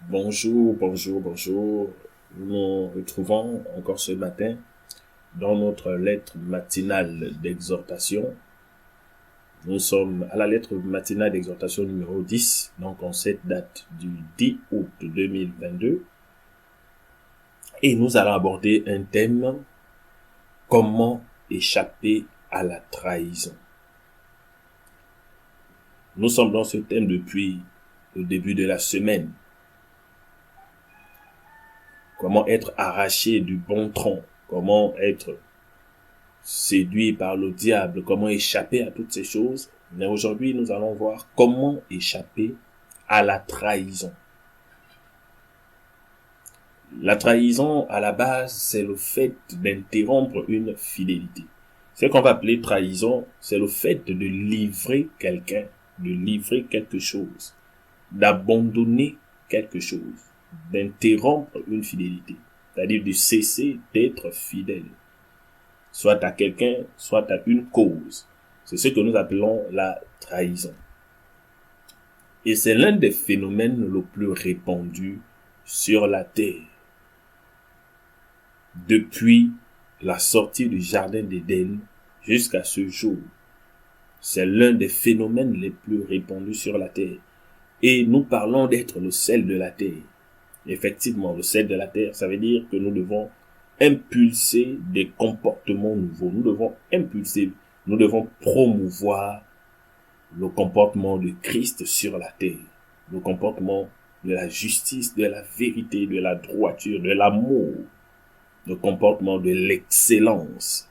Bonjour, bonjour, bonjour. Nous nous retrouvons encore ce matin dans notre lettre matinale d'exhortation. Nous sommes à la lettre matinale d'exhortation numéro 10, donc en cette date du 10 août 2022. Et nous allons aborder un thème: comment échapper à la trahison. Nous sommes dans ce thème depuis le début de la semaine. Comment être arraché du bon tronc, comment être séduit par le diable, comment échapper à toutes ces choses. Mais aujourd'hui, nous allons voir comment échapper à la trahison. La trahison, à la base, c'est le fait d'interrompre une fidélité. Ce qu'on va appeler trahison, c'est le fait de livrer quelqu'un, de livrer quelque chose, d'abandonner quelque chose, d'interrompre une fidélité, c'est-à-dire de cesser d'être fidèle, soit à quelqu'un, soit à une cause. C'est ce que nous appelons la trahison. Et c'est l'un des phénomènes le plus répandus sur la terre. Depuis la sortie du jardin d'Éden jusqu'à ce jour, c'est l'un des phénomènes les plus répandus sur la terre. Et nous parlons d'être le sel de la terre. Effectivement, le sel de la terre, ça veut dire que nous devons impulser des comportements nouveaux. Nous devons promouvoir le comportement de Christ sur la terre. Le comportement de la justice, de la vérité, de la droiture, de l'amour. Le comportement de l'excellence.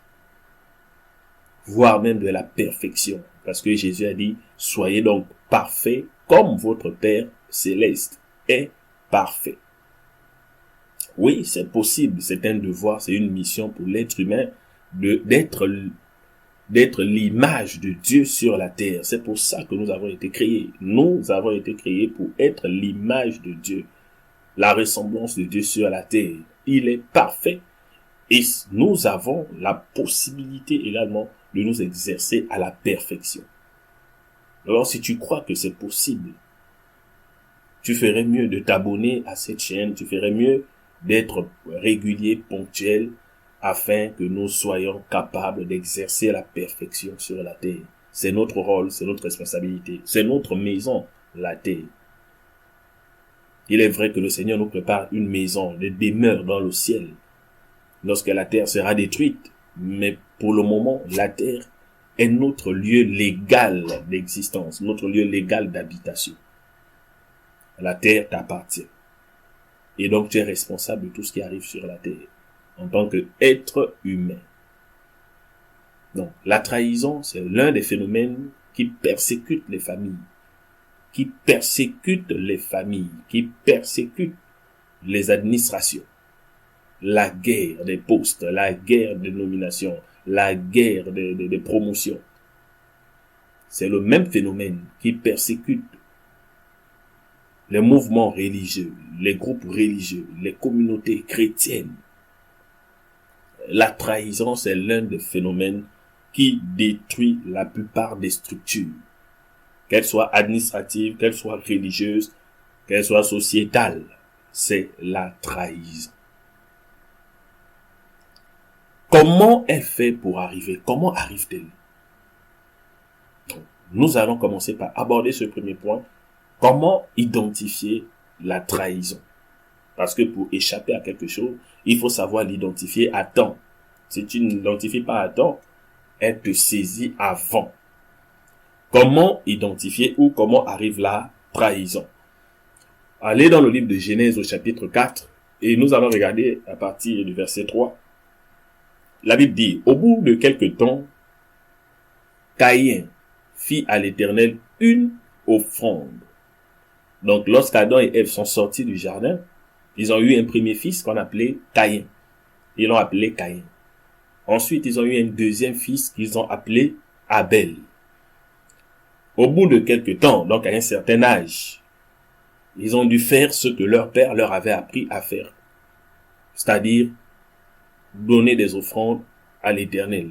Voire même de la perfection. Parce que Jésus a dit, soyez donc parfaits comme votre Père céleste est parfait. Oui, c'est possible, c'est un devoir, c'est une mission pour l'être humain d'être l'image de Dieu sur la terre. C'est pour ça que nous avons été créés. Nous avons été créés pour être l'image de Dieu, la ressemblance de Dieu sur la terre. Il est parfait et nous avons la possibilité également de nous exercer à la perfection. Alors si tu crois que c'est possible, tu ferais mieux de t'abonner à cette chaîne, tu ferais mieux d'être régulier, ponctuel, afin que nous soyons capables d'exercer la perfection sur la terre. C'est notre rôle, c'est notre responsabilité, c'est notre maison, la terre. Il est vrai que le Seigneur nous prépare une maison, des demeures dans le ciel, lorsque la terre sera détruite. Mais pour le moment, la terre est notre lieu légal d'existence, notre lieu légal d'habitation. La terre t'appartient. Et donc tu es responsable de tout ce qui arrive sur la terre, en tant qu'être humain. Donc, la trahison, c'est l'un des phénomènes qui persécutent les familles, qui persécutent les administrations. La guerre des postes, la guerre des nominations, la guerre des promotions. C'est le même phénomène qui persécute les mouvements religieux, les groupes religieux, les communautés chrétiennes. La trahison, c'est l'un des phénomènes qui détruit la plupart des structures, qu'elles soient administratives, qu'elles soient religieuses, qu'elles soient sociétales. C'est la trahison. Comment elle fait pour arriver? Comment arrive-t-elle? Nous allons commencer par aborder ce premier point. Comment identifier la trahison? Parce que pour échapper à quelque chose, il faut savoir l'identifier à temps. Si tu ne l'identifies pas à temps, elle te saisit avant. Comment identifier ou comment arrive la trahison? Allez dans le livre de Genèse au chapitre 4 et nous allons regarder à partir du verset 3. La Bible dit, au bout de quelque temps, Caïn fit à l'Éternel une offrande. Donc lorsqu'Adam et Ève sont sortis du jardin, ils ont eu un premier fils qu'on appelait Caïn. Ils l'ont appelé Caïn. Ensuite, ils ont eu un deuxième fils qu'ils ont appelé Abel. Au bout de quelque temps, donc à un certain âge, ils ont dû faire ce que leur père leur avait appris à faire. C'est-à-dire, donner des offrandes à l'Éternel.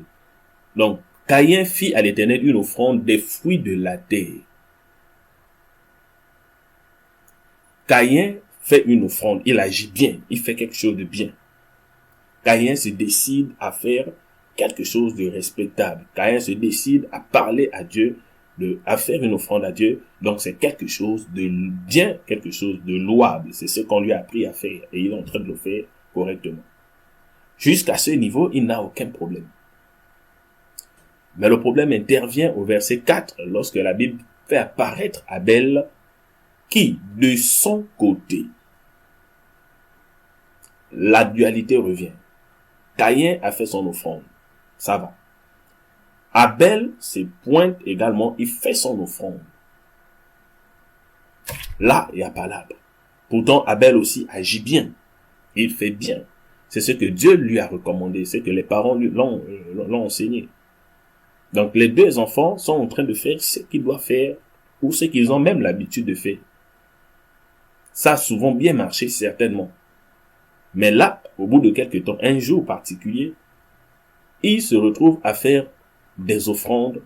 Donc, Caïn fit à l'Éternel une offrande des fruits de la terre. Caïn fait une offrande, il agit bien, il fait quelque chose de bien. Caïn se décide à faire quelque chose de respectable. Caïn se décide à parler à Dieu, à faire une offrande à Dieu. Donc c'est quelque chose de bien, quelque chose de louable. C'est ce qu'on lui a appris à faire et il est en train de le faire correctement. Jusqu'à ce niveau, il n'a aucun problème. Mais le problème intervient au verset 4 lorsque la Bible fait apparaître Abel qui, de son côté, la dualité revient. Caïn a fait son offrande. Ça va. Abel se pointe également, il fait son offrande. Là, il n'y a pas l'arbre. Pourtant, Abel aussi agit bien. Il fait bien. C'est ce que Dieu lui a recommandé. C'est que les parents l'ont enseigné. Donc, les deux enfants sont en train de faire ce qu'ils doivent faire ou ce qu'ils ont même l'habitude de faire. Ça a souvent bien marché, certainement. Mais là, au bout de quelques temps, un jour particulier, il se retrouve à faire des offrandes.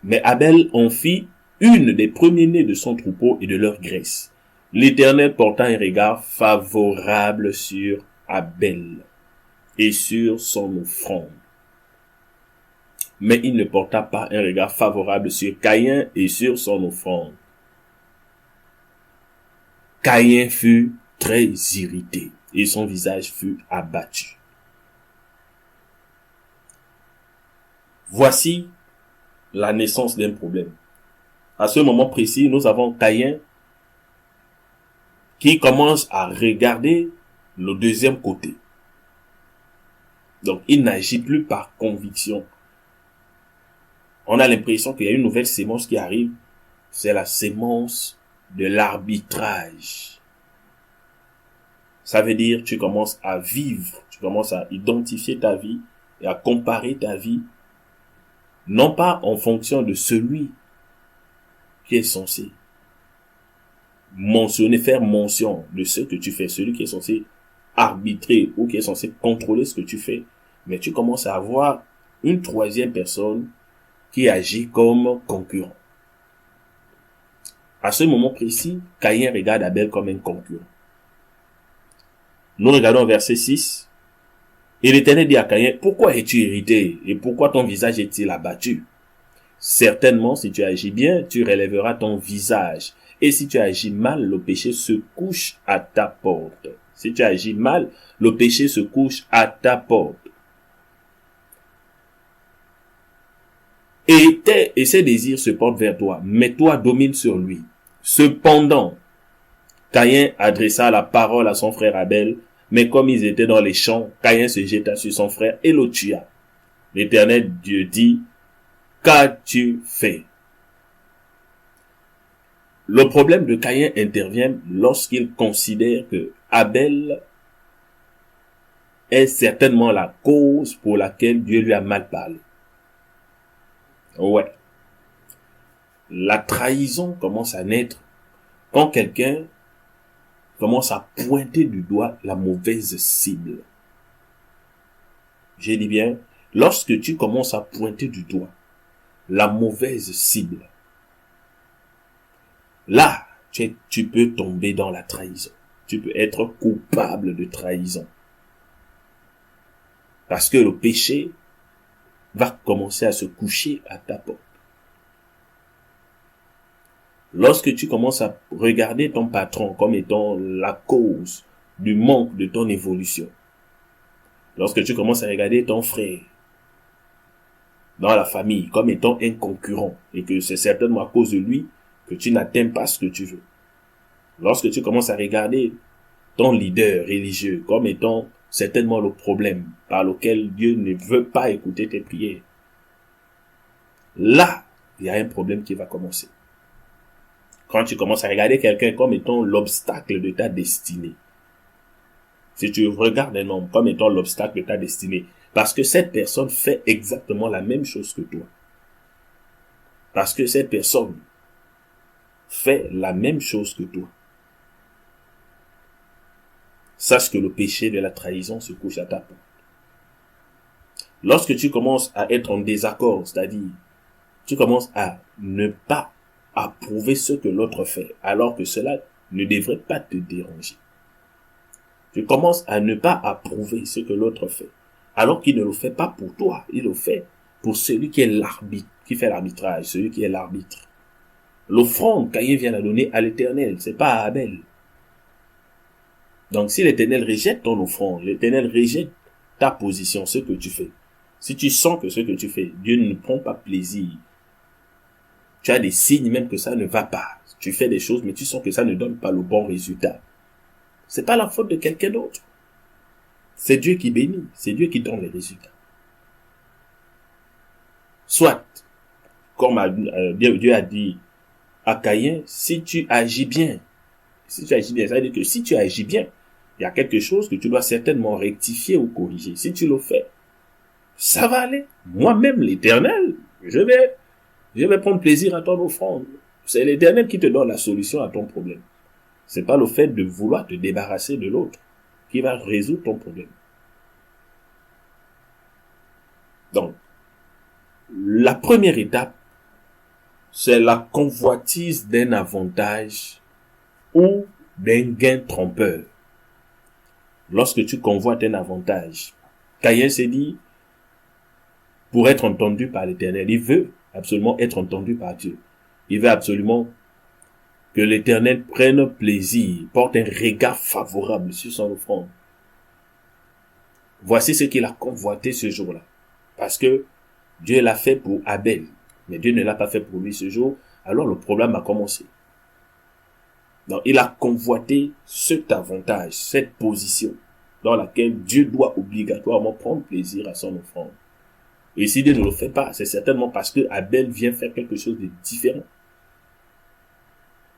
Mais Abel en fit une des premiers-nés de son troupeau et de leur graisse. L'Éternel porta un regard favorable sur Abel et sur son offrande. Mais il ne porta pas un regard favorable sur Caïn et sur son offrande. Caïn fut très irrité et son visage fut abattu. Voici la naissance d'un problème. À ce moment précis, nous avons Caïn qui commence à regarder le deuxième côté. Donc, il n'agit plus par conviction. On a l'impression qu'il y a une nouvelle sémence qui arrive. C'est la sémence de l'arbitrage. Ça veut dire, tu commences à vivre, tu commences à identifier ta vie et à comparer ta vie, non pas en fonction de celui qui est censé mentionner, faire mention de ce que tu fais, celui qui est censé arbitrer ou qui est censé contrôler ce que tu fais, mais tu commences à avoir une troisième personne qui agit comme concurrent. À ce moment précis, Caïn regarde Abel comme un concurrent. Nous regardons verset 6. Et l'Éternel dit à Caïn, pourquoi es-tu irrité et pourquoi ton visage est-il abattu? Certainement, si tu agis bien, tu relèveras ton visage. Et si tu agis mal, le péché se couche à ta porte. Si tu agis mal, le péché se couche à ta porte. Et ses désirs se portent vers toi, mais toi domine sur lui. Cependant, Caïn adressa la parole à son frère Abel, mais comme ils étaient dans les champs, Caïn se jeta sur son frère et le tua. L'Éternel Dieu dit, qu'as-tu fait? Le problème de Caïn intervient lorsqu'il considère que Abel est certainement la cause pour laquelle Dieu lui a mal parlé. Ouais. La trahison commence à naître quand quelqu'un commence à pointer du doigt la mauvaise cible. J'ai dit bien, lorsque tu commences à pointer du doigt la mauvaise cible, là, tu peux tomber dans la trahison. Tu peux être coupable de trahison. Parce que le péché va commencer à se coucher à ta porte. Lorsque tu commences à regarder ton patron comme étant la cause du manque de ton évolution, lorsque tu commences à regarder ton frère dans la famille comme étant un concurrent et que c'est certainement à cause de lui que tu n'atteins pas ce que tu veux, lorsque tu commences à regarder ton leader religieux comme étant certainement le problème par lequel Dieu ne veut pas écouter tes prières, là, il y a un problème qui va commencer. Quand tu commences à regarder quelqu'un comme étant l'obstacle de ta destinée, si tu regardes un homme comme étant l'obstacle de ta destinée, parce que cette personne fait exactement la même chose que toi, parce que cette personne fait la même chose que toi, sache que le péché de la trahison se couche à ta porte. Lorsque tu commences à être en désaccord, c'est-à-dire, tu commences à ne pas approuver ce que l'autre fait, alors que cela ne devrait pas te déranger. Tu commences à ne pas approuver ce que l'autre fait, alors qu'il ne le fait pas pour toi, il le fait pour celui qui est l'arbitre, qui fait l'arbitrage, celui qui est l'arbitre. L'offrande, Caïn vient la donner à l'Éternel, c'est pas à Abel. Donc si l'Éternel rejette ton offrande, l'Éternel rejette ta position, ce que tu fais. Si tu sens que ce que tu fais, Dieu ne prend pas plaisir, tu as des signes même que ça ne va pas. Tu fais des choses, mais tu sens que ça ne donne pas le bon résultat. C'est pas la faute de quelqu'un d'autre. C'est Dieu qui bénit, c'est Dieu qui donne les résultats. Soit, comme Dieu a dit à Caïn, si tu agis bien, ça veut dire que si tu agis bien, il y a quelque chose que tu dois certainement rectifier ou corriger. Si tu le fais, ça va aller. Moi-même, l'Éternel, je vais prendre plaisir à ton offrande. C'est l'Éternel qui te donne la solution à ton problème. C'est pas le fait de vouloir te débarrasser de l'autre qui va résoudre ton problème. Donc, la première étape, c'est la convoitise d'un avantage ou d'un gain trompeur. Lorsque tu convoites un avantage, Caïn s'est dit, pour être entendu par l'Éternel, il veut absolument être entendu par Dieu. Il veut absolument que l'Éternel prenne plaisir, porte un regard favorable sur son offrande. Voici ce qu'il a convoité ce jour-là. Parce que Dieu l'a fait pour Abel, mais Dieu ne l'a pas fait pour lui ce jour, alors le problème a commencé. Donc il a convoité cet avantage, cette position, dans laquelle Dieu doit obligatoirement prendre plaisir à son offrande. Et si Dieu ne le fait pas, c'est certainement parce que Abel vient faire quelque chose de différent.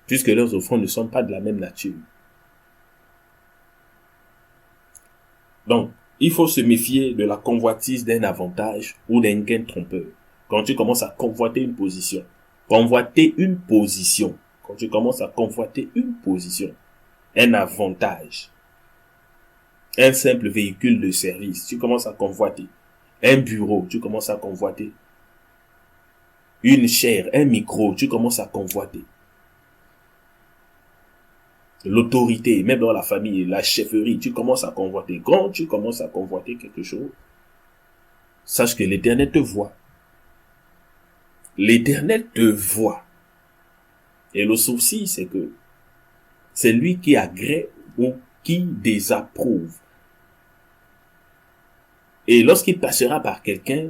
Puisque leurs offrandes ne sont pas de la même nature. Donc, il faut se méfier de la convoitise d'un avantage ou d'un gain trompeur. Quand tu commences à convoiter une position, quand tu commences à convoiter une position, un avantage, un simple véhicule de service, tu commences à convoiter, un bureau, tu commences à convoiter, une chaire, un micro, tu commences à convoiter. L'autorité, même dans la famille, la chefferie, tu commences à convoiter. Quand tu commences à convoiter quelque chose, sache que l'Éternel te voit. L'Éternel te voit. Et le souci, c'est que c'est lui qui agrée ou qui désapprouve. Et lorsqu'il passera par quelqu'un,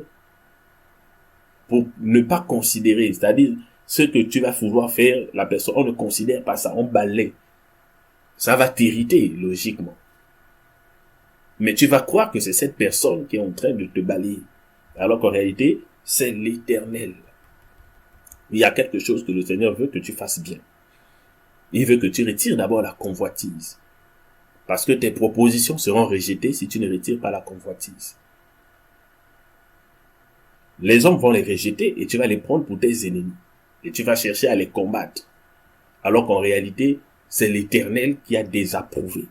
pour ne pas considérer, c'est-à-dire ce que tu vas vouloir faire, la personne, on ne considère pas ça, on balaie. Ça va t'irriter, logiquement. Mais tu vas croire que c'est cette personne qui est en train de te balayer. Alors qu'en réalité, c'est l'Éternel. Il y a quelque chose que le Seigneur veut que tu fasses bien. Il veut que tu retires d'abord la convoitise. Parce que tes propositions seront rejetées si tu ne retires pas la convoitise. Les hommes vont les rejeter et tu vas les prendre pour tes ennemis. Et tu vas chercher à les combattre. Alors qu'en réalité, c'est l'Éternel qui a désapprouvé.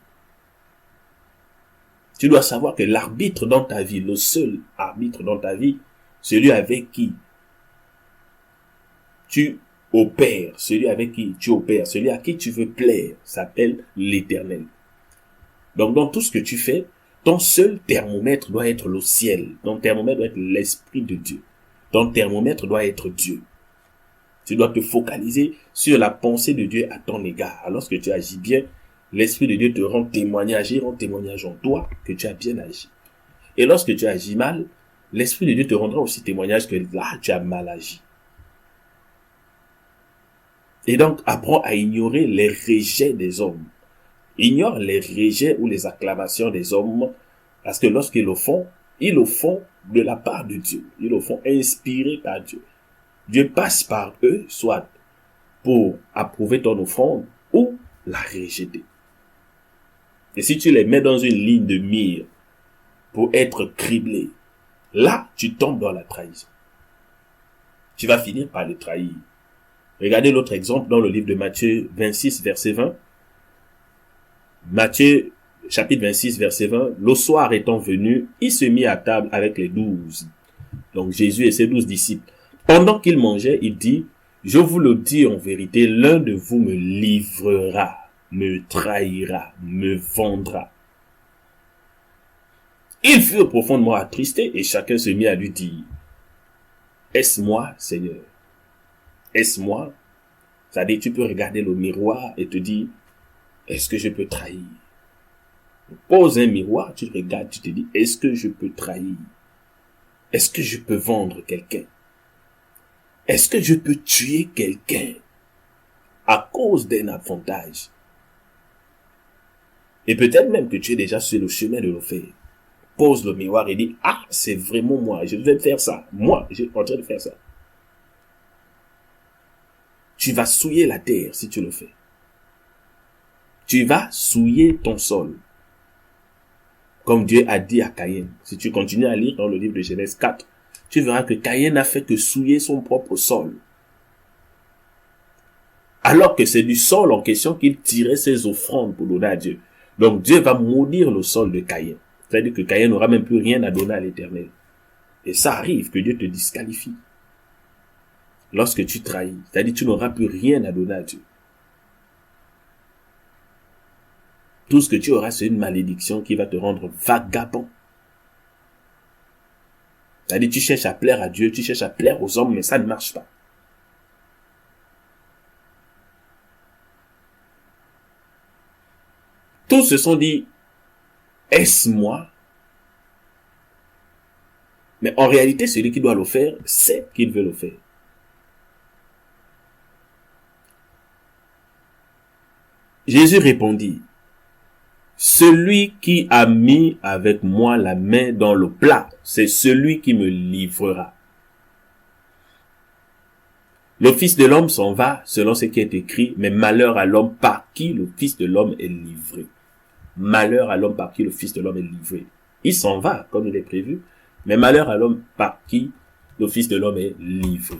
Tu dois savoir que l'arbitre dans ta vie, le seul arbitre dans ta vie, celui avec qui tu opères, celui avec qui tu opères, celui à qui tu veux plaire, s'appelle l'Éternel. Donc dans tout ce que tu fais, ton seul thermomètre doit être le ciel. Ton thermomètre doit être l'Esprit de Dieu. Ton thermomètre doit être Dieu. Tu dois te focaliser sur la pensée de Dieu à ton égard. Alors lorsque tu agis bien, l'Esprit de Dieu te rend témoignage, il rend témoignage en toi que tu as bien agi. Et lorsque tu agis mal, l'Esprit de Dieu te rendra aussi témoignage que là, tu as mal agi. Et donc, apprends à ignorer les rejets des hommes. Ignore les rejets ou les acclamations des hommes, parce que lorsqu'ils le font de la part de Dieu. Ils le font inspiré par Dieu. Dieu passe par eux, soit pour approuver ton offrande ou la rejeter. Et si tu les mets dans une ligne de mire pour être criblé, là, tu tombes dans la trahison. Tu vas finir par les trahir. Regardez l'autre exemple dans le livre de Matthieu 26, verset 20. Matthieu, chapitre 26, verset 20. Le soir étant venu, il se mit à table avec les 12. Donc Jésus et ses 12 disciples. Pendant qu'il mangeait, il dit, je vous le dis en vérité, l'un de vous me livrera. me trahira, me vendra. Ils furent profondément attristés et chacun se mit à lui dire, est-ce moi, Seigneur? Est-ce moi? C'est-à-dire, tu peux regarder le miroir et te dire, est-ce que je peux trahir? Pose un miroir, tu regardes, tu te dis, est-ce que je peux trahir? Est-ce que je peux vendre quelqu'un? Est-ce que je peux tuer quelqu'un à cause d'un avantage? Et peut-être même que tu es déjà sur le chemin de le faire. Pose le miroir et dis, ah, c'est vraiment moi, je vais faire ça. Moi, je suis en train de faire ça. Tu vas souiller la terre si tu le fais. Tu vas souiller ton sol. Comme Dieu a dit à Caïn. Si tu continues à lire dans le livre de Genèse 4, tu verras que Caïn n'a fait que souiller son propre sol. Alors que c'est du sol en question qu'il tirait ses offrandes pour donner à Dieu. Donc Dieu va maudire le sol de Caïn. C'est-à-dire que Caïn n'aura même plus rien à donner à l'Éternel. Et ça arrive que Dieu te disqualifie. Lorsque tu trahis, c'est-à-dire que tu n'auras plus rien à donner à Dieu. Tout ce que tu auras, c'est une malédiction qui va te rendre vagabond. C'est-à-dire que tu cherches à plaire à Dieu, tu cherches à plaire aux hommes, mais ça ne marche pas. Tous se sont dit, est-ce moi? Mais en réalité, celui qui doit le faire, sait qu'il veut le faire. Jésus répondit, celui qui a mis avec moi la main dans le plat, c'est celui qui me livrera. Le Fils de l'homme s'en va selon ce qui est écrit, mais malheur à l'homme par qui le Fils de l'homme est livré. Malheur à l'homme par qui le Fils de l'homme est livré. Il s'en va comme il est prévu, mais malheur à l'homme par qui le Fils de l'homme est livré.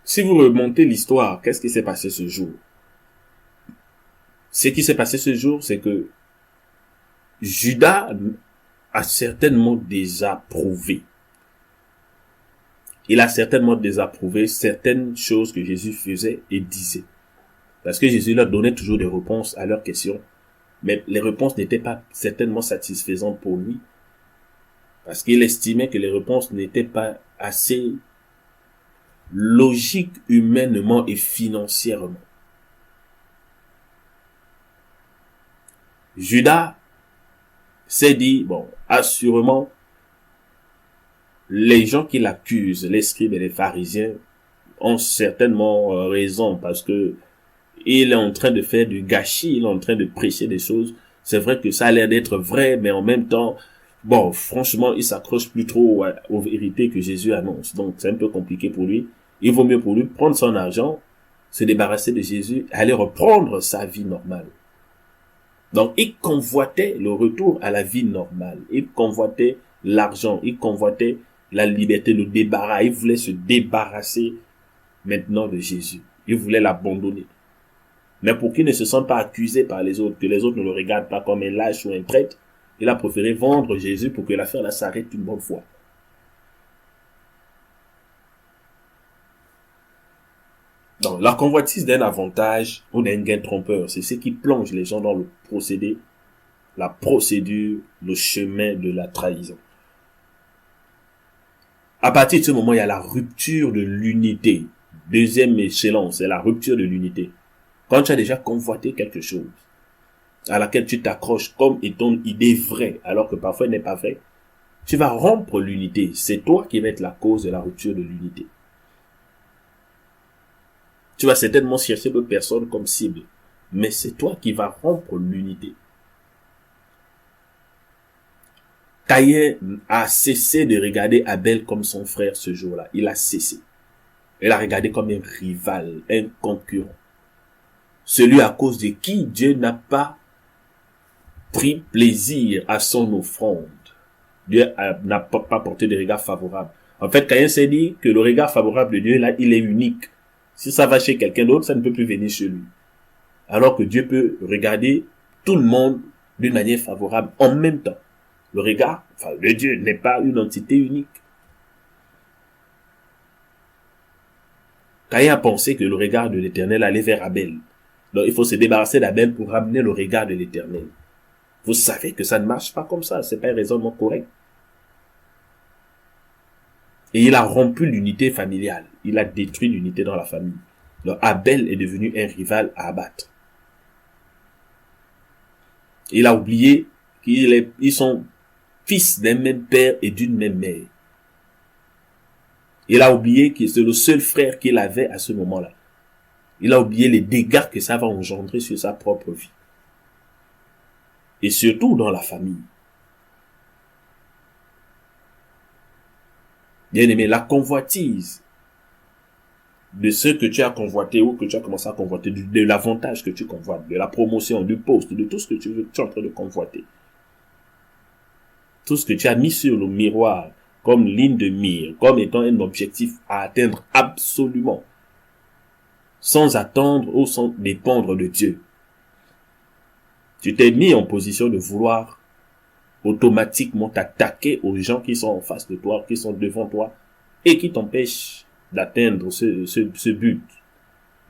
Si vous remontez l'histoire, qu'est-ce qui s'est passé ce jour? Ce qui s'est passé ce jour, c'est que Judas a certainement désapprouvé. Il a certainement désapprouvé certaines choses que Jésus faisait et disait. Parce que Jésus leur donnait toujours des réponses à leurs questions. Mais les réponses n'étaient pas certainement satisfaisantes pour lui. Parce qu'il estimait que les réponses n'étaient pas assez logiques humainement et financièrement. Judas s'est dit, bon, assurément, les gens qui l'accusent, les scribes et les pharisiens, ont certainement raison parce que il est en train de faire du gâchis, il est en train de prêcher des choses. C'est vrai que ça a l'air d'être vrai, mais en même temps, bon, franchement, il s'accroche plus trop aux vérités que Jésus annonce. Donc, c'est un peu compliqué pour lui. Il vaut mieux pour lui prendre son argent, se débarrasser de Jésus, aller reprendre sa vie normale. Donc, il convoitait le retour à la vie normale. Il convoitait l'argent, il convoitait la liberté, le débarras. Il voulait se débarrasser maintenant de Jésus. Il voulait l'abandonner. Mais pour qu'il ne se sente pas accusé par les autres, que les autres ne le regardent pas comme un lâche ou un traître, il a préféré vendre Jésus pour que l'affaire là s'arrête une bonne fois. Donc, la convoitise d'un avantage ou d'un gain trompeur, c'est ce qui plonge les gens dans le procédé, la procédure, le chemin de la trahison. À partir de ce moment, il y a la rupture de l'unité. Deuxième échelon, c'est la rupture de l'unité. Quand tu as déjà convoité quelque chose, à laquelle tu t'accroches comme étant une idée vraie, alors que parfois elle n'est pas vraie, tu vas rompre l'unité. C'est toi qui vas être la cause de la rupture de l'unité. Tu vas certainement chercher d'autres personnes comme cible, mais c'est toi qui vas rompre l'unité. Caïn a cessé de regarder Abel comme son frère ce jour-là. Il a cessé. Il a regardé comme un rival, un concurrent. Celui à cause de qui Dieu n'a pas pris plaisir à son offrande. Dieu n'a pas porté de regard favorable. En fait, Caïn s'est dit que le regard favorable de Dieu, là, il est unique. Si ça va chez quelqu'un d'autre, ça ne peut plus venir chez lui. Alors que Dieu peut regarder tout le monde d'une manière favorable en même temps. Le regard, de Dieu n'est pas une entité unique. Caïn a pensé que le regard de l'Éternel allait vers Abel. Donc il faut se débarrasser d'Abel pour ramener le regard de l'Éternel. Vous savez que ça ne marche pas comme ça, c'est pas un raisonnement correct. Et il a rompu l'unité familiale, il a détruit l'unité dans la famille. Donc Abel est devenu un rival à abattre. Il a oublié qu'ils sont fils d'un même père et d'une même mère. Il a oublié que c'est le seul frère qu'il avait à ce moment-là. Il a oublié les dégâts que ça va engendrer sur sa propre vie. Et surtout dans la famille. Bien aimé, la convoitise de ce que tu as convoité ou que tu as commencé à convoiter, de l'avantage que tu convoites, de la promotion, du poste, de tout ce que tu es en train de convoiter. Tout ce que tu as mis sur le miroir comme ligne de mire, comme étant un objectif à atteindre absolument, sans attendre ou sans dépendre de Dieu. Tu t'es mis en position de vouloir automatiquement t'attaquer aux gens qui sont en face de toi, qui sont devant toi, et qui t'empêchent d'atteindre ce but,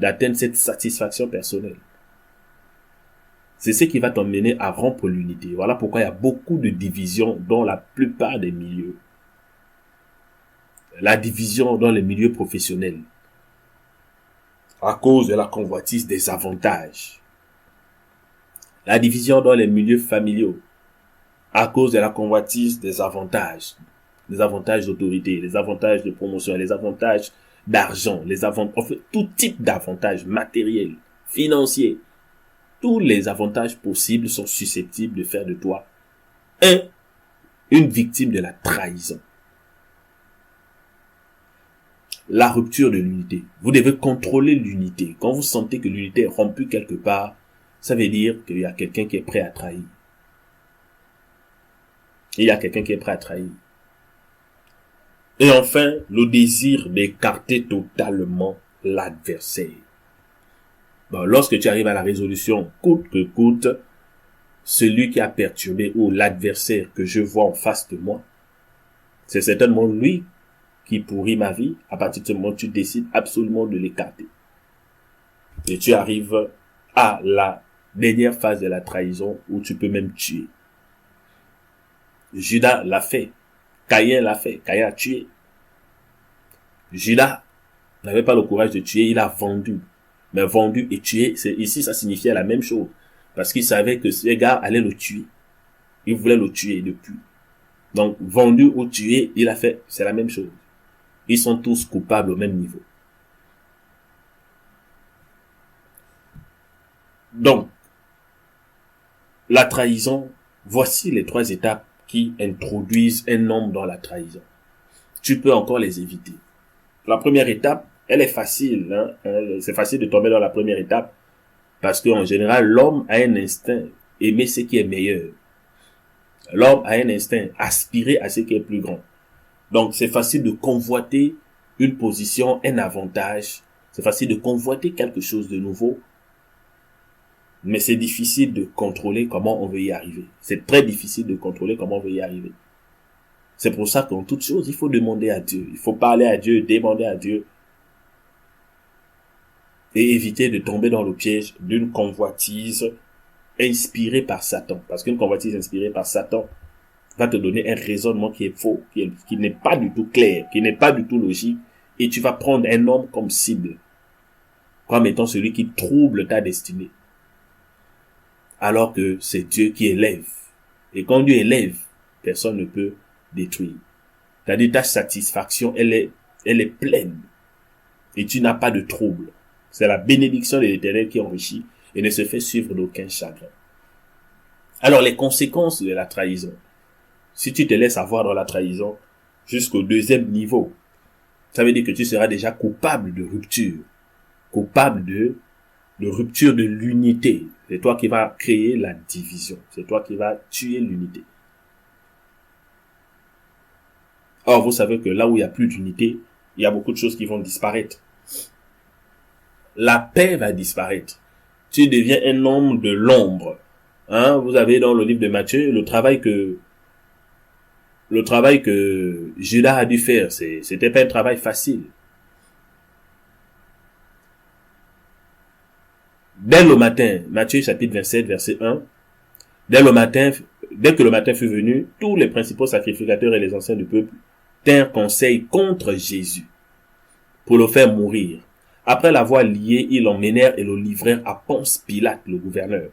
d'atteindre cette satisfaction personnelle. C'est ce qui va t'emmener à rompre l'unité. Voilà pourquoi il y a beaucoup de divisions dans la plupart des milieux. La division dans les milieux professionnels, à cause de la convoitise des avantages. La division dans les milieux familiaux, à cause de la convoitise des avantages d'autorité, les avantages de promotion, les avantages d'argent, en fait, tout type d'avantages matériels, financiers. Tous les avantages possibles sont susceptibles de faire de toi une victime de la trahison. La rupture de l'unité. Vous devez contrôler l'unité. Quand vous sentez que l'unité est rompue quelque part, ça veut dire qu'il y a quelqu'un qui est prêt à trahir. Il y a quelqu'un qui est prêt à trahir. Et enfin, le désir d'écarter totalement l'adversaire. Bon, lorsque tu arrives à la résolution, coûte que coûte, celui qui a perturbé ou l'adversaire que je vois en face de moi, c'est certainement lui qui pourrit ma vie. À partir de ce moment, tu décides absolument de l'écarter. Et tu arrives à la dernière phase de la trahison où tu peux même tuer. Judas l'a fait. Caïn l'a fait. Caïn a tué. Judas n'avait pas le courage de tuer, il a vendu. Mais vendu et tué, ici ça signifiait la même chose. Parce qu'il savait que ce gars allait le tuer. Il voulait le tuer depuis. Donc vendu ou tué, il a fait, c'est la même chose. Ils sont tous coupables au même niveau. Donc, la trahison, voici les 3 étapes qui introduisent un homme dans la trahison. Tu peux encore les éviter. La première étape, elle est facile. C'est facile de tomber dans la première étape parce qu'en général, l'homme a un instinct aimer ce qui est meilleur. L'homme a un instinct aspirer à ce qui est plus grand. Donc, c'est facile de convoiter une position, un avantage. C'est facile de convoiter quelque chose de nouveau. Mais c'est difficile de contrôler comment on veut y arriver. C'est très difficile de contrôler comment on veut y arriver. C'est pour ça qu'en toute chose, il faut demander à Dieu. Il faut parler à Dieu, demander à Dieu. Et éviter de tomber dans le piège d'une convoitise inspirée par Satan. Parce qu'une convoitise inspirée par Satan va te donner un raisonnement qui est faux, qui n'est pas du tout clair, qui n'est pas du tout logique. Et tu vas prendre un homme comme cible, comme étant celui qui trouble ta destinée. Alors que c'est Dieu qui élève. Et quand Dieu élève, personne ne peut détruire. C'est-à-dire ta satisfaction, elle est pleine. Et tu n'as pas de trouble. C'est la bénédiction de l'Éternel qui enrichit et ne se fait suivre d'aucun chagrin. Alors les conséquences de la trahison. Si tu te laisses avoir dans la trahison jusqu'au 2e niveau, ça veut dire que tu seras déjà coupable de rupture. Coupable de rupture de l'unité. C'est toi qui vas créer la division. C'est toi qui vas tuer l'unité. Or, vous savez que là où il n'y a plus d'unité, il y a beaucoup de choses qui vont disparaître. La paix va disparaître. Tu deviens un homme de l'ombre. Vous avez dans le livre de Matthieu le travail que Judas a dû faire. C'était pas un travail facile. Dès le matin, Matthieu chapitre 27, verset 1, dès que le matin fut venu, tous les principaux sacrificateurs et les anciens du peuple tinrent conseil contre Jésus pour le faire mourir. Après l'avoir lié, ils l'emmenèrent et le livrèrent à Ponce Pilate, le gouverneur.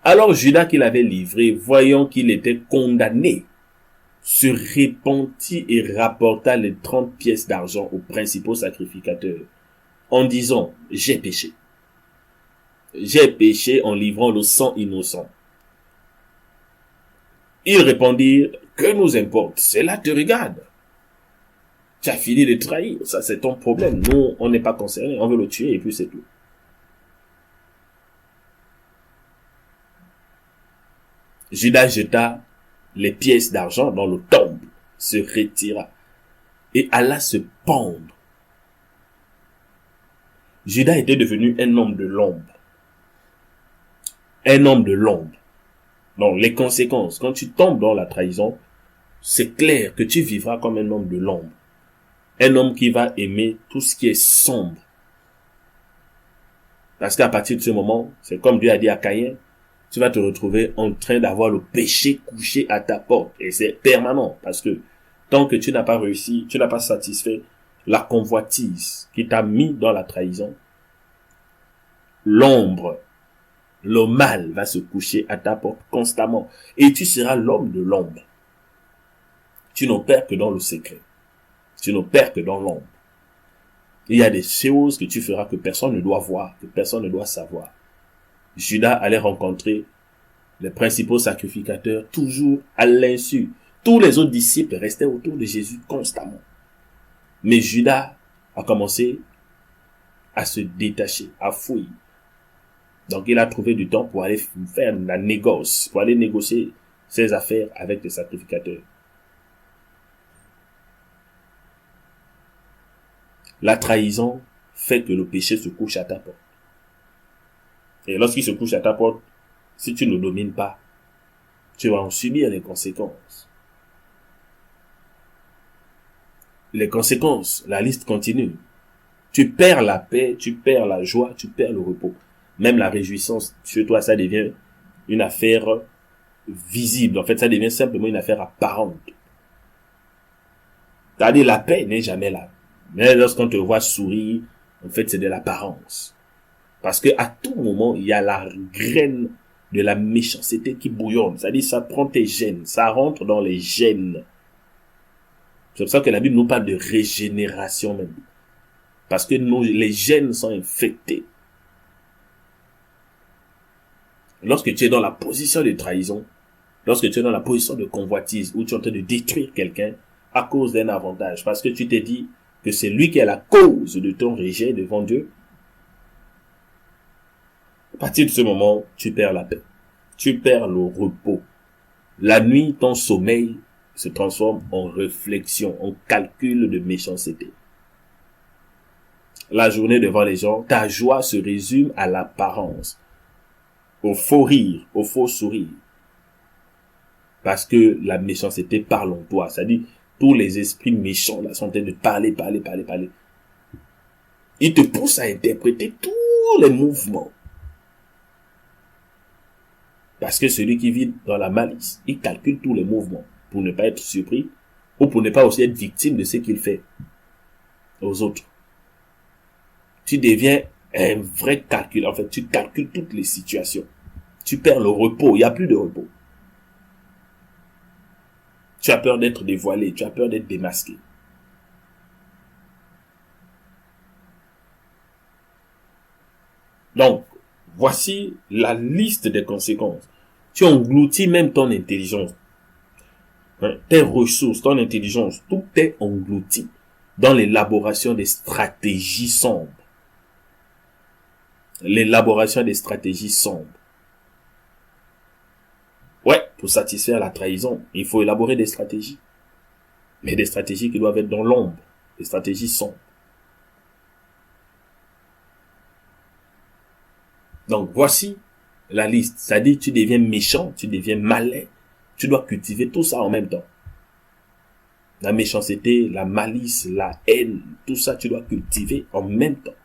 Alors Judas qui l'avait livré, voyant qu'il était condamné, se repentit et rapporta les 30 pièces d'argent aux principaux sacrificateurs, en disant, j'ai péché. J'ai péché en livrant le sang innocent. Ils répondirent, que nous importe, cela te regarde. Tu as fini de trahir, ça c'est ton problème. Nous, on n'est pas concernés, on veut le tuer et puis c'est tout. Judas jeta les pièces d'argent dans le tombe, se retira et alla se pendre. Judas était devenu un homme de l'ombre. Un homme de l'ombre. Donc les conséquences, quand tu tombes dans la trahison, c'est clair que tu vivras comme un homme de l'ombre. Un homme qui va aimer tout ce qui est sombre. Parce qu'à partir de ce moment, c'est comme Dieu a dit à Caïn, tu vas te retrouver en train d'avoir le péché couché à ta porte. Et c'est permanent. Parce que tant que tu n'as pas réussi, tu n'as pas satisfait la convoitise qui t'a mis dans la trahison, l'ombre, le mal va se coucher à ta porte constamment. Et tu seras l'homme de l'ombre. Tu n'opères que dans le secret. Tu n'opères que dans l'ombre. Il y a des choses que tu feras que personne ne doit voir, que personne ne doit savoir. Judas allait rencontrer les principaux sacrificateurs toujours à l'insu. Tous les autres disciples restaient autour de Jésus constamment. Mais Judas a commencé à se détacher, à fuir. Donc il a trouvé du temps pour aller faire la négoce, pour aller négocier ses affaires avec les sacrificateurs. La trahison fait que le péché se couche à ta porte. Et lorsqu'il se couche à ta porte, si tu ne le domines pas, tu vas en subir les conséquences. Les conséquences, la liste continue. Tu perds la paix, tu perds la joie, tu perds le repos. Même la réjouissance, chez toi, ça devient une affaire visible. En fait, ça devient simplement une affaire apparente. C'est-à-dire, la paix n'est jamais là. Mais lorsqu'on te voit sourire, en fait, c'est de l'apparence. Parce que à tout moment, il y a la graine de la méchanceté qui bouillonne. C'est-à-dire, ça prend tes gènes, ça rentre dans les gènes. C'est pour ça que la Bible nous parle de régénération même. Parce que les gènes sont infectés. Lorsque tu es dans la position de trahison, lorsque tu es dans la position de convoitise, où tu es en train de détruire quelqu'un à cause d'un avantage, parce que tu t'es dit que c'est lui qui est la cause de ton rejet devant Dieu, à partir de ce moment, tu perds la paix. Tu perds le repos. La nuit, ton sommeil se transforme en réflexion, en calcul de méchanceté. La journée devant les gens, ta joie se résume à l'apparence, au faux rire, au faux sourire. Parce que la méchanceté parle en toi. C'est-à-dire, tous les esprits méchants là sont en train de parler. Ils te poussent à interpréter tous les mouvements. Parce que celui qui vit dans la malice, il calcule tous les mouvements pour ne pas être surpris ou pour ne pas aussi être victime de ce qu'il fait aux autres. Tu deviens un vrai calcul. En fait, tu calcules toutes les situations. Tu perds le repos. Il n'y a plus de repos. Tu as peur d'être dévoilé. Tu as peur d'être démasqué. Donc, voici la liste des conséquences. Tu engloutis même ton intelligence. Tes ressources, ton intelligence, tout est englouti dans l'élaboration des stratégies sombres. L'élaboration des stratégies sombres. Ouais, pour satisfaire la trahison, il faut élaborer des stratégies. Mais des stratégies qui doivent être dans l'ombre. Des stratégies sombres. Donc, voici la liste. Ça dit, tu deviens méchant, tu deviens malin. Tu dois cultiver tout ça en même temps. La méchanceté, la malice, la haine, tout ça, tu dois cultiver en même temps.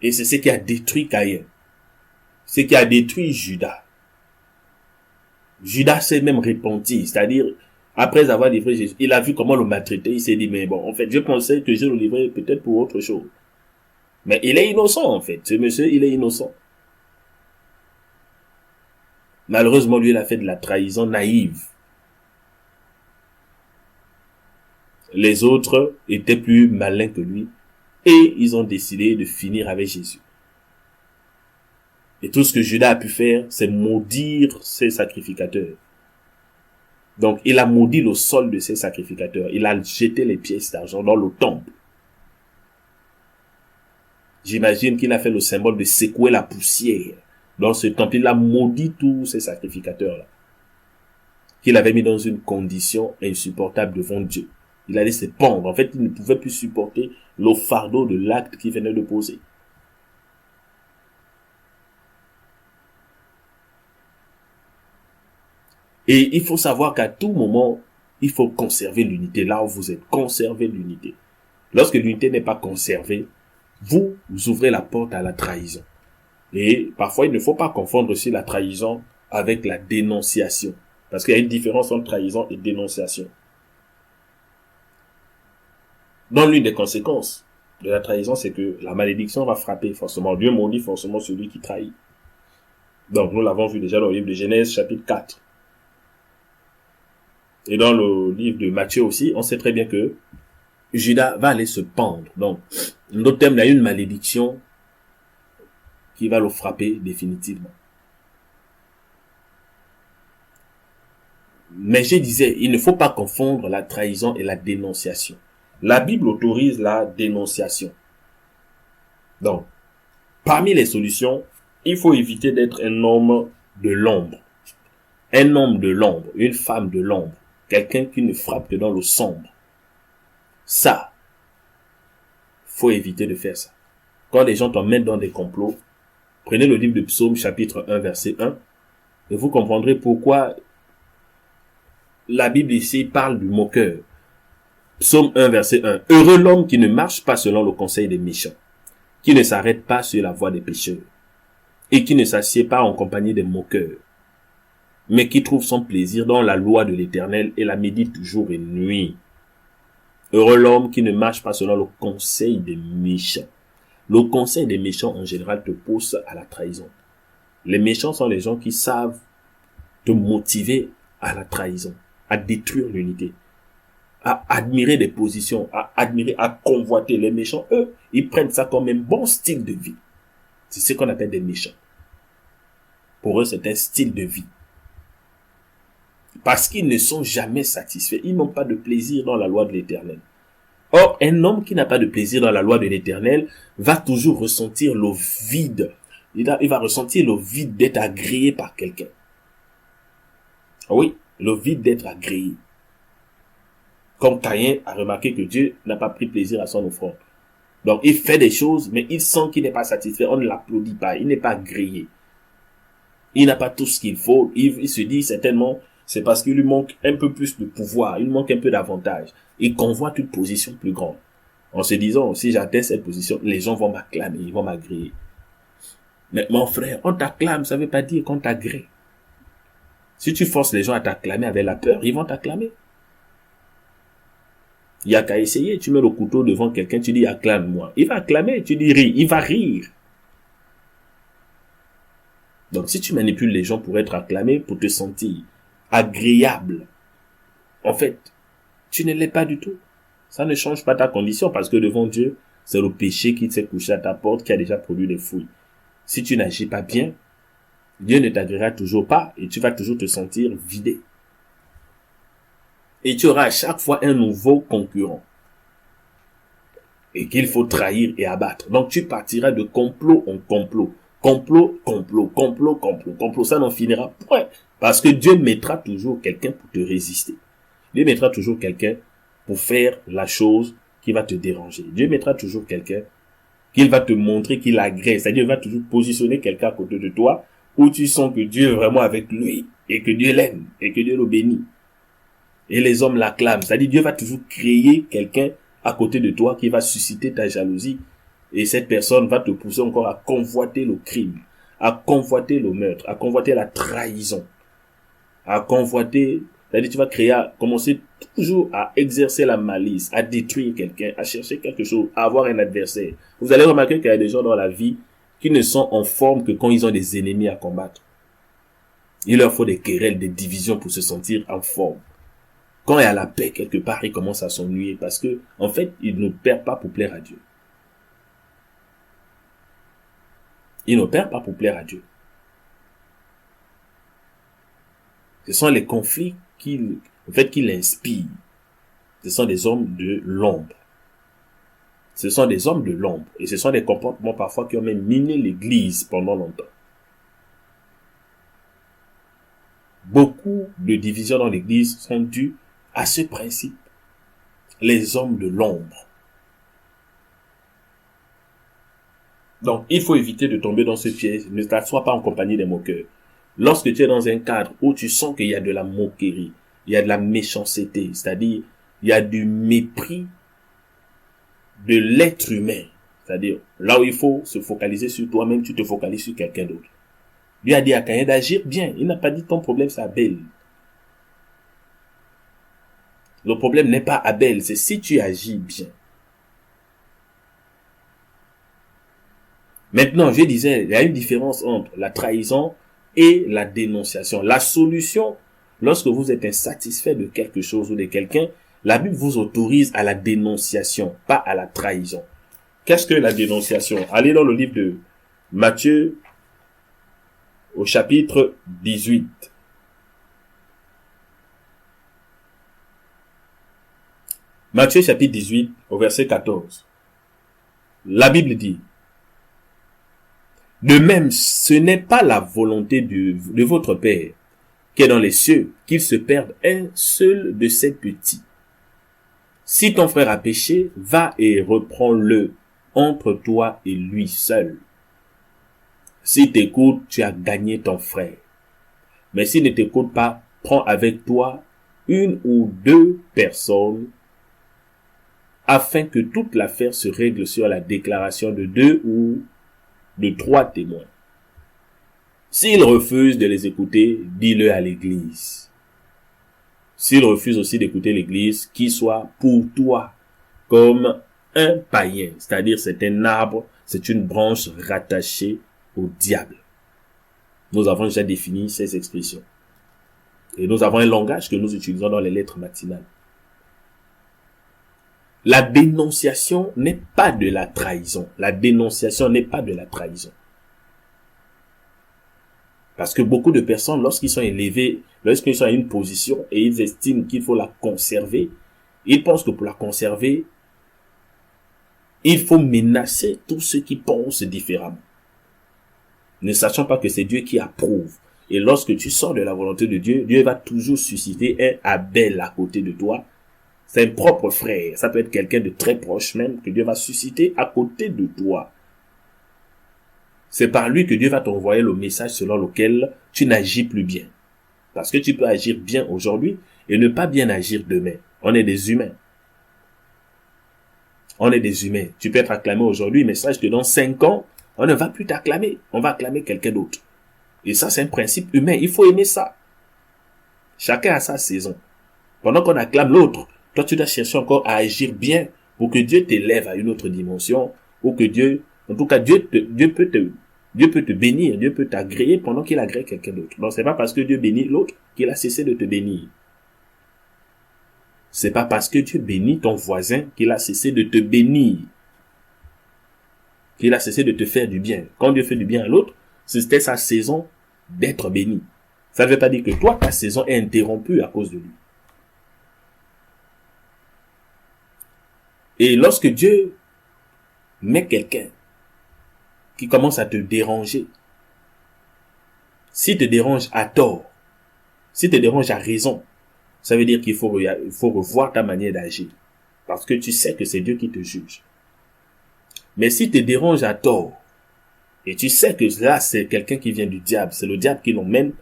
Et c'est ce qui a détruit Caïn. Ce qui a détruit Judas. Judas s'est même repenti, c'est-à-dire, après avoir livré Jésus, il a vu comment le maltraiter, il s'est dit, mais bon, en fait, je pensais que je le livrais peut-être pour autre chose. Mais il est innocent, en fait. Ce monsieur, il est innocent. Malheureusement, lui, il a fait de la trahison naïve. Les autres étaient plus malins que lui. Et ils ont décidé de finir avec Jésus. Et tout ce que Judas a pu faire, c'est maudire ses sacrificateurs. Donc, il a maudit le sol de ses sacrificateurs. Il a jeté les pièces d'argent dans le temple. J'imagine qu'il a fait le symbole de secouer la poussière dans ce temple. Il a maudit tous ces sacrificateurs-là, qu'il avait mis dans une condition insupportable devant Dieu. Il allait se pendre. En fait, il ne pouvait plus supporter le fardeau de l'acte qu'il venait de poser. Et il faut savoir qu'à tout moment, il faut conserver l'unité. Là où vous êtes, conservez l'unité. Lorsque l'unité n'est pas conservée, vous ouvrez la porte à la trahison. Et parfois, il ne faut pas confondre aussi la trahison avec la dénonciation. Parce qu'il y a une différence entre trahison et dénonciation. Dans l'une des conséquences de la trahison, c'est que la malédiction va frapper forcément. Dieu maudit forcément celui qui trahit. Donc, nous l'avons vu déjà dans le livre de Genèse, chapitre 4. Et dans le livre de Matthieu aussi, on sait très bien que Judas va aller se pendre. Donc, notre thème, il y a une malédiction qui va le frapper définitivement. Mais je disais, il ne faut pas confondre la trahison et la dénonciation. La Bible autorise la dénonciation. Donc, parmi les solutions, il faut éviter d'être un homme de l'ombre. Un homme de l'ombre, une femme de l'ombre. Quelqu'un qui ne frappe que dans le sombre. Ça, faut éviter de faire ça. Quand les gens t'emmènent dans des complots, prenez le livre de Psaume, chapitre 1, verset 1, et vous comprendrez pourquoi la Bible ici parle du moqueur. Psaume 1, verset 1. Heureux l'homme qui ne marche pas selon le conseil des méchants, qui ne s'arrête pas sur la voie des pécheurs, et qui ne s'assied pas en compagnie des moqueurs, mais qui trouve son plaisir dans la loi de l'Éternel et la médite jour et nuit. Heureux l'homme qui ne marche pas selon le conseil des méchants. Le conseil des méchants, en général, te pousse à la trahison. Les méchants sont les gens qui savent te motiver à la trahison, à détruire l'unité, à admirer des positions, à admirer, à convoiter. Les méchants, eux, ils prennent ça comme un bon style de vie. C'est ce qu'on appelle des méchants. Pour eux, c'est un style de vie. Parce qu'ils ne sont jamais satisfaits. Ils n'ont pas de plaisir dans la loi de l'Éternel. Or, un homme qui n'a pas de plaisir dans la loi de l'Éternel va toujours ressentir le vide. Il va ressentir le vide d'être agréé par quelqu'un. Oui, le vide d'être agréé. Comme Caïn a remarqué que Dieu n'a pas pris plaisir à son offrande. Donc, il fait des choses, mais il sent qu'il n'est pas satisfait. On ne l'applaudit pas. Il n'est pas agréé. Il n'a pas tout ce qu'il faut. Il se dit certainement, c'est parce qu'il lui manque un peu plus de pouvoir. Il manque un peu d'avantage. Il convoite une position plus grande. En se disant, si j'atteins cette position, les gens vont m'acclamer, ils vont m'agréer. Mais mon frère, on t'acclame, ça ne veut pas dire qu'on t'agrée. Si tu forces les gens à t'acclamer avec la peur, ils vont t'acclamer. Il n'y a qu'à essayer. Tu mets le couteau devant quelqu'un, tu dis acclame-moi. Il va acclamer, tu dis ris, il va rire. Donc si tu manipules les gens pour être acclamés, pour te sentir agréable, en fait, tu ne l'es pas du tout. Ça ne change pas ta condition parce que devant Dieu, c'est le péché qui s'est couché à ta porte, qui a déjà produit des fruits. Si tu n'agis pas bien, Dieu ne t'agréera toujours pas et tu vas toujours te sentir vidé. Et tu auras à chaque fois un nouveau concurrent. Et qu'il faut trahir et abattre. Donc tu partiras de complot en complot. Complot, complot, complot, complot, complot. Ça n'en finira point. Parce que Dieu mettra toujours quelqu'un pour te résister. Dieu mettra toujours quelqu'un pour faire la chose qui va te déranger. Dieu mettra toujours quelqu'un qu'il va te montrer qu'il agrée. C'est-à-dire, il va toujours positionner quelqu'un à côté de toi où tu sens que Dieu est vraiment avec lui et que Dieu l'aime et que Dieu le bénit. Et les hommes l'acclament. C'est-à-dire, Dieu va toujours créer quelqu'un à côté de toi qui va susciter ta jalousie Et cette personne va te pousser encore à convoiter le crime, à convoiter le meurtre, à convoiter la trahison, à convoiter, c'est-à-dire tu vas commencer toujours à exercer la malice, à détruire quelqu'un, à chercher quelque chose, à avoir un adversaire. Vous allez remarquer qu'il y a des gens dans la vie qui ne sont en forme que quand ils ont des ennemis à combattre. Il leur faut des querelles, des divisions pour se sentir en forme. Quand il y a la paix quelque part, ils commencent à s'ennuyer parce que, en fait, ils ne perdent pas pour plaire à Dieu. Ils ne perdent pas pour plaire à Dieu. Ce sont les conflits qui l'inspirent. Ce sont des hommes de l'ombre. Ce sont des hommes de l'ombre. Et ce sont des comportements parfois qui ont même miné l'église pendant longtemps. Beaucoup de divisions dans l'église sont dues à ce principe. Les hommes de l'ombre. Donc, il faut éviter de tomber dans ce piège. Ne t'assois pas en compagnie des moqueurs. Lorsque tu es dans un cadre où tu sens qu'il y a de la moquerie, il y a de la méchanceté, c'est-à-dire, il y a du mépris de l'être humain. C'est-à-dire, là où il faut se focaliser sur toi-même, tu te focalises sur quelqu'un d'autre. Dieu a dit à Caïn d'agir bien. Il n'a pas dit ton problème c'est Abel. Le problème n'est pas Abel, c'est si tu agis bien. Maintenant, je disais, il y a une différence entre la trahison et la dénonciation. La solution, lorsque vous êtes insatisfait de quelque chose ou de quelqu'un, la Bible vous autorise à la dénonciation, pas à la trahison. Qu'est-ce que la dénonciation? Allez dans le livre de Matthieu, au chapitre 18. Matthieu chapitre 18, au verset 14. La Bible dit: de même, ce n'est pas la volonté de votre Père qui est dans les cieux qu'il se perde un seul de ses petits. Si ton frère a péché, va et reprends-le entre toi et lui seul. S'il t'écoute, tu as gagné ton frère. Mais s'il ne t'écoute pas, prends avec toi une ou deux personnes afin que toute l'affaire se règle sur la déclaration de 2 ou de 3 témoins. S'il refuse de les écouter, dis-le à l'église. S'il refuse aussi d'écouter l'église, qu'il soit pour toi comme un païen, c'est-à-dire c'est un arbre, c'est une branche rattachée au diable. Nous avons déjà défini ces expressions. Et nous avons un langage que nous utilisons dans les lettres matinales. La dénonciation n'est pas de la trahison. La dénonciation n'est pas de la trahison. Parce que beaucoup de personnes, lorsqu'ils sont élevés, lorsqu'ils sont à une position et ils estiment qu'il faut la conserver, ils pensent que pour la conserver, il faut menacer tous ceux qui pensent différemment. Ne sachant pas que c'est Dieu qui approuve. Et lorsque tu sors de la volonté de Dieu, Dieu va toujours susciter un Abel à côté de toi. C'est un propre frère. Ça peut être quelqu'un de très proche même que Dieu va susciter à côté de toi. C'est par lui que Dieu va t'envoyer le message selon lequel tu n'agis plus bien. Parce que tu peux agir bien aujourd'hui et ne pas bien agir demain. On est des humains. On est des humains. Tu peux être acclamé aujourd'hui, mais sache que dans 5 ans, on ne va plus t'acclamer. On va acclamer quelqu'un d'autre. Et ça, c'est un principe humain. Il faut aimer ça. Chacun a sa saison. Pendant qu'on acclame l'autre, toi, tu dois chercher encore à agir bien pour que Dieu t'élève à une autre dimension, ou que Dieu peut te bénir, Dieu peut t'agréer pendant qu'il agrée quelqu'un d'autre. Donc, c'est pas parce que Dieu bénit l'autre qu'il a cessé de te bénir. C'est pas parce que Dieu bénit ton voisin qu'il a cessé de te bénir. Qu'il a cessé de te faire du bien. Quand Dieu fait du bien à l'autre, c'était sa saison d'être béni. Ça ne veut pas dire que toi, ta saison est interrompue à cause de lui. Et lorsque Dieu met quelqu'un qui commence à te déranger, s'il te dérange à tort, s'il te dérange à raison, ça veut dire qu'il faut revoir ta manière d'agir. Parce que tu sais que c'est Dieu qui te juge. Mais s'il te dérange à tort, et tu sais que là c'est quelqu'un qui vient du diable, c'est le diable qui l'emmène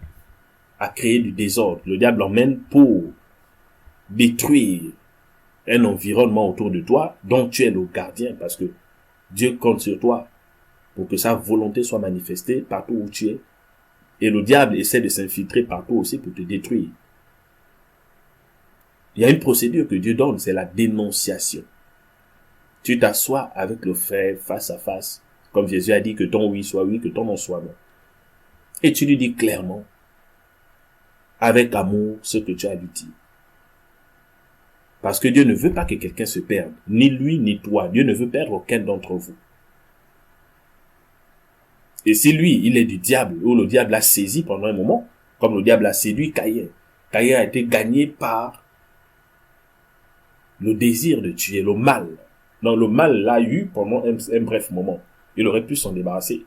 à créer du désordre. Le diable l'emmène pour détruire un environnement autour de toi dont tu es le gardien, parce que Dieu compte sur toi pour que sa volonté soit manifestée partout où tu es. Et le diable essaie de s'infiltrer partout aussi pour te détruire. Il y a une procédure que Dieu donne, c'est la dénonciation. Tu t'assois avec le frère face à face, comme Jésus a dit que ton oui soit oui, que ton non soit non. Et tu lui dis clairement, avec amour, ce que tu as lui dit. Parce que Dieu ne veut pas que quelqu'un se perde, ni lui ni toi. Dieu ne veut perdre aucun d'entre vous. Et si lui, il est du diable, ou le diable l'a saisi pendant un moment, comme le diable a séduit Caïn. Caïn a été gagné par le désir de tuer, le mal. Donc le mal l'a eu pendant un bref moment. Il aurait pu s'en débarrasser.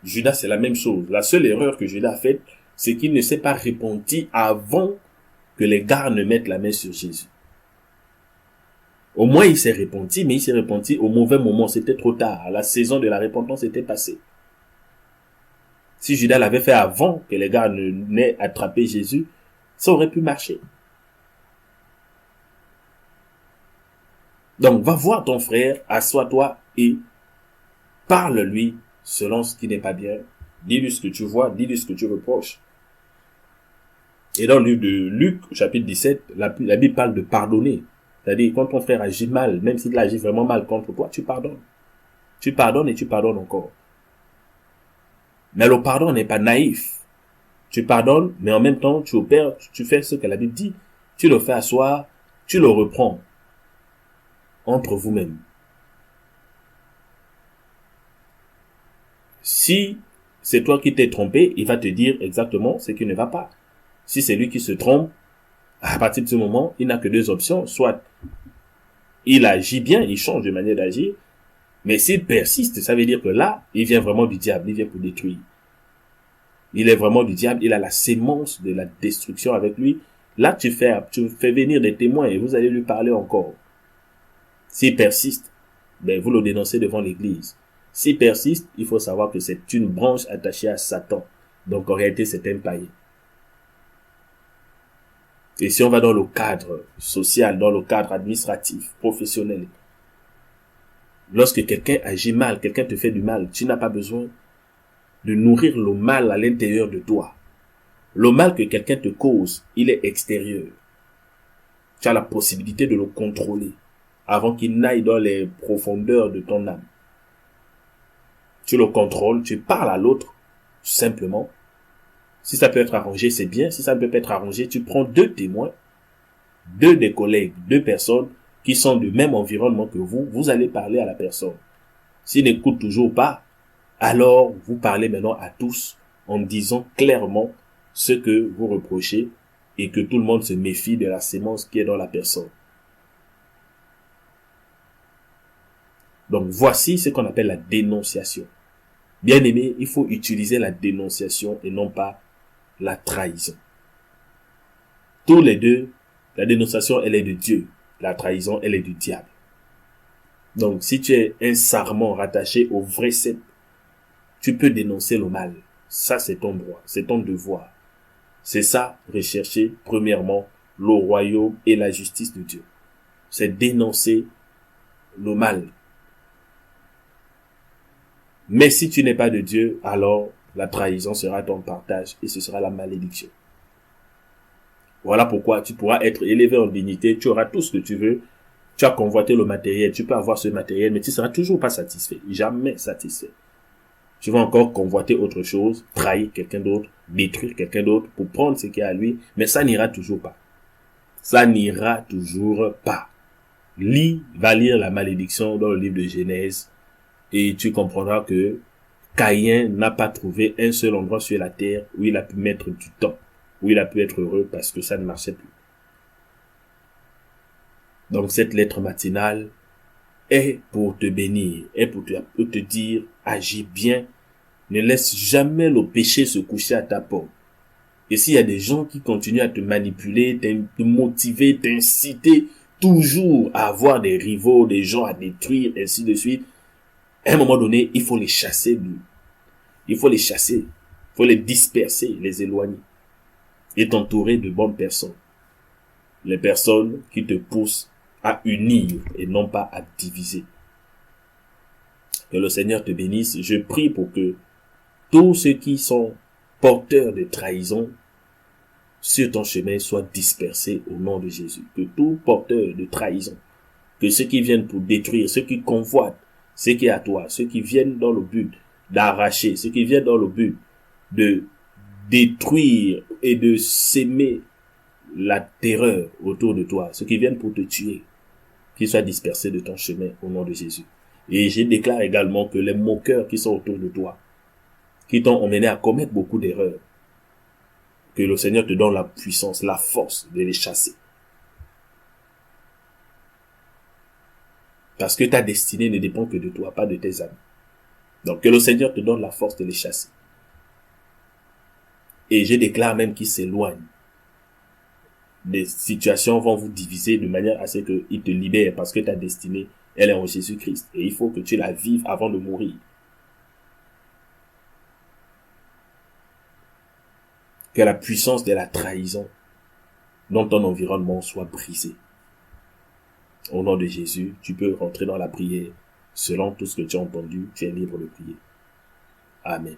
Judas, c'est la même chose. La seule erreur que Judas a faite, c'est qu'il ne s'est pas repenti avant que les gardes ne mettent la main sur Jésus. Au moins, il s'est repenti, mais il s'est repenti au mauvais moment. C'était trop tard. La saison de la repentance était passée. Si Judas l'avait fait avant que les gars n'aient attrapé Jésus, ça aurait pu marcher. Donc, va voir ton frère, assois-toi et parle-lui selon ce qui n'est pas bien. Dis-lui ce que tu vois, dis-lui ce que tu reproches. Et dans le livre de Luc, chapitre 17, la Bible parle de pardonner. C'est-à-dire, quand ton frère agit mal, même s'il agit vraiment mal contre toi, tu pardonnes. Tu pardonnes et tu pardonnes encore. Mais le pardon n'est pas naïf. Tu pardonnes, mais en même temps, tu opères, tu fais ce que la Bible dit. Tu le fais asseoir, tu le reprends entre vous-mêmes. Si c'est toi qui t'es trompé, il va te dire exactement ce qui ne va pas. Si c'est lui qui se trompe, à partir de ce moment, il n'a que deux options. Soit il agit bien, il change de manière d'agir, mais s'il persiste, ça veut dire que là, il vient vraiment du diable, il vient pour détruire. Il est vraiment du diable, il a la sémence de la destruction avec lui. Là, tu fais venir des témoins et vous allez lui parler encore. S'il persiste, vous le dénoncez devant l'église. S'il persiste, il faut savoir que c'est une branche attachée à Satan. Donc, en réalité, c'est un païen. Et si on va dans le cadre social, dans le cadre administratif, professionnel, lorsque quelqu'un agit mal, quelqu'un te fait du mal, tu n'as pas besoin de nourrir le mal à l'intérieur de toi. Le mal que quelqu'un te cause, il est extérieur. Tu as la possibilité de le contrôler avant qu'il n'aille dans les profondeurs de ton âme. Tu le contrôles, tu parles à l'autre, simplement. Si ça peut être arrangé, c'est bien. Si ça ne peut pas être arrangé, tu prends deux témoins, deux des collègues, deux personnes qui sont du même environnement que vous. Vous allez parler à la personne. S'il n'écoute toujours pas, alors vous parlez maintenant à tous en disant clairement ce que vous reprochez et que tout le monde se méfie de la sémence qui est dans la personne. Donc voici ce qu'on appelle la dénonciation. Bien aimé, il faut utiliser la dénonciation et non pas la trahison. Tous les deux, la dénonciation, elle est de Dieu. La trahison, elle est du diable. Donc, si tu es un sarment rattaché au vrai cep, tu peux dénoncer le mal. Ça, c'est ton droit, c'est ton devoir. C'est ça, rechercher, premièrement, le royaume et la justice de Dieu. C'est dénoncer le mal. Mais si tu n'es pas de Dieu, alors la trahison sera ton partage et ce sera la malédiction. Voilà pourquoi tu pourras être élevé en dignité, tu auras tout ce que tu veux, tu as convoité le matériel, tu peux avoir ce matériel, mais tu ne seras toujours pas satisfait, jamais satisfait. Tu vas encore convoiter autre chose, trahir quelqu'un d'autre, détruire quelqu'un d'autre pour prendre ce qui est à lui, mais ça n'ira toujours pas. Ça n'ira toujours pas. Va lire la malédiction dans le livre de Genèse et tu comprendras que Caïn n'a pas trouvé un seul endroit sur la terre où il a pu mettre du temps, où il a pu être heureux parce que ça ne marchait plus. Donc cette lettre matinale est pour te bénir, est pour te dire, agis bien, ne laisse jamais le péché se coucher à ta porte. Et s'il y a des gens qui continuent à te manipuler, te motiver, t'inciter toujours à avoir des rivaux, des gens à détruire, ainsi de suite, à un moment donné, il faut les chasser. Il faut les chasser. Il faut les disperser, les éloigner. Et t'entourer de bonnes personnes. Les personnes qui te poussent à unir et non pas à diviser. Que le Seigneur te bénisse. Je prie pour que tous ceux qui sont porteurs de trahison sur ton chemin soient dispersés au nom de Jésus. Que tout porteur de trahison, que ceux qui viennent pour détruire, ceux qui convoitent ce qui est à toi, ceux qui viennent dans le but d'arracher, ceux qui viennent dans le but de détruire et de s'aimer la terreur autour de toi, ceux qui viennent pour te tuer, qu'ils soient dispersés de ton chemin au nom de Jésus. Et je déclare également que les moqueurs qui sont autour de toi, qui t'ont emmené à commettre beaucoup d'erreurs, que le Seigneur te donne la puissance, la force de les chasser. Parce que ta destinée ne dépend que de toi, pas de tes amis. Donc que le Seigneur te donne la force de les chasser. Et je déclare même qu'ils s'éloignent. Des situations vont vous diviser de manière à ce qu'ils te libèrent, parce que ta destinée, elle est en Jésus-Christ. Et il faut que tu la vives avant de mourir. Que la puissance de la trahison dans ton environnement soit brisée. Au nom de Jésus, tu peux rentrer dans la prière. Selon tout ce que tu as entendu, tu es libre de prier. Amen.